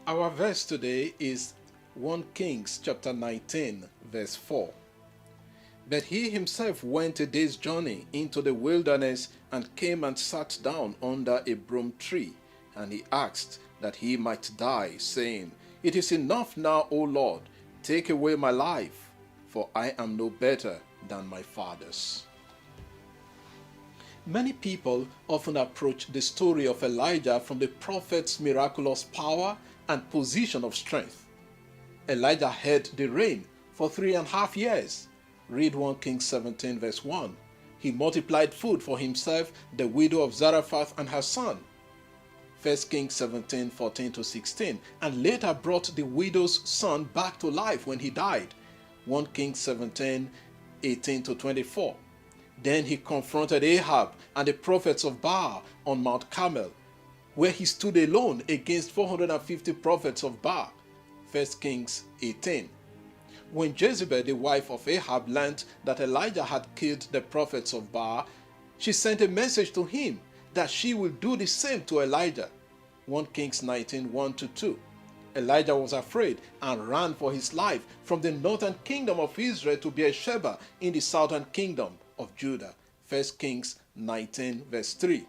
Our verse today is 1 Kings chapter 19 verse 4. But he himself went a day's journey into the wilderness and came and sat down under a broom tree. And he asked that he might die, saying, It is enough now, O Lord, take away my life, for I am no better than my fathers. Many people often approach the story of Elijah from the prophet's miraculous power and position of strength. Elijah had the rain for 3.5 years. Read 1 Kings 17 verse 1. He multiplied food for himself, the widow of Zarephath, and her son. 1 Kings 17 14 to 16, and later brought the widow's son back to life when he died. 1 Kings 17 18 to 24. Then he confronted Ahab and the prophets of Baal on Mount Carmel, where he stood alone against 450 prophets of Baal. 1 Kings 18. When Jezebel, the wife of Ahab, learned that Elijah had killed the prophets of Baal, she sent a message to him that she will do the same to Elijah. 1 Kings 19 1 to 2. Elijah was afraid and ran for his life from the northern kingdom of Israel to Beersheba in the southern kingdom of Judah. 1 Kings 19 verse 3.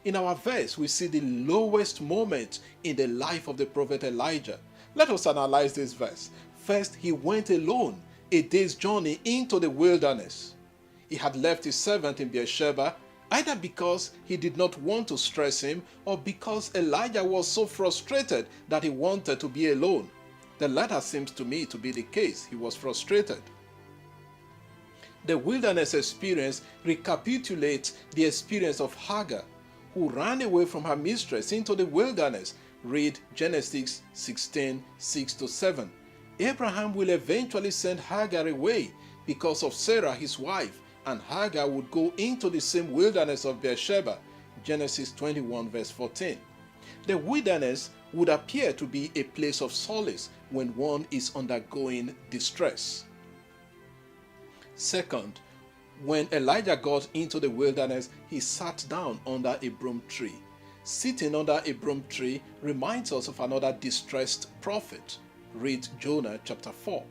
In our verse, we see the lowest moment in the life of the prophet Elijah. Let us analyze this verse. First, he went alone a day's journey into the wilderness. He had left his servant in Beersheba, either because he did not want to stress him or because Elijah was so frustrated that he wanted to be alone. The latter seems to me to be the case. He was frustrated. The wilderness experience recapitulates the experience of Hagar, who ran away from her mistress into the wilderness. Read Genesis 16 6 to 7. Abraham will eventually send Hagar away because of Sarah his wife, and Hagar would go into the same wilderness of Beersheba. Genesis 21 verse 14. The wilderness would appear to be a place of solace when one is undergoing distress. Second, when Elijah got into the wilderness, he sat down under a broom tree. Sitting under a broom tree reminds us of another distressed prophet. Read Jonah chapter 4.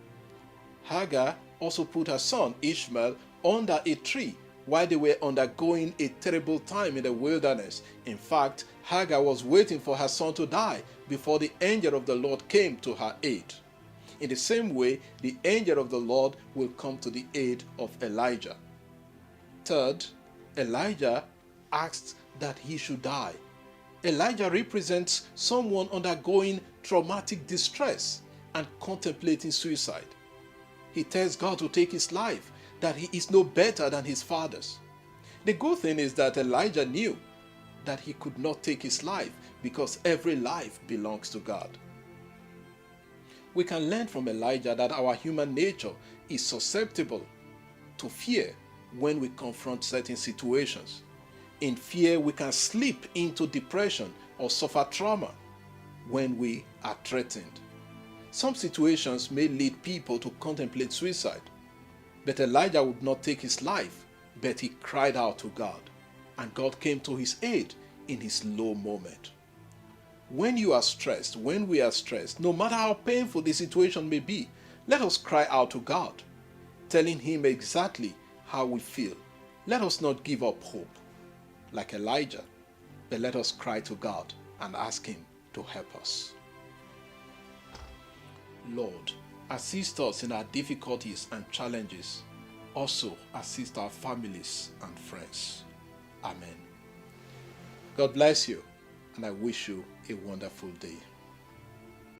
Hagar also put her son Ishmael under a tree while they were undergoing a terrible time in the wilderness. In fact, Hagar was waiting for her son to die before the angel of the Lord came to her aid. In the same way, the angel of the Lord will come to the aid of Elijah. Third, Elijah asked that he should die. Elijah represents someone undergoing traumatic distress and contemplating suicide. He tells God to take his life, that he is no better than his fathers. The good thing is that Elijah knew that he could not take his life because every life belongs to God. We can learn from Elijah that our human nature is susceptible to fear when we confront certain situations. In fear, we can slip into depression or suffer trauma when we are threatened. Some situations may lead people to contemplate suicide, but Elijah would not take his life, but he cried out to God, and God came to his aid in his low moment. When you are stressed, when we are stressed, no matter how painful the situation may be, let us cry out to God, telling him exactly how we feel. Let us not give up hope like Elijah, but let us cry to God and ask him to help us. Lord, assist us in our difficulties and challenges. Also, assist our families and friends. Amen. God bless you, and I wish you a wonderful day.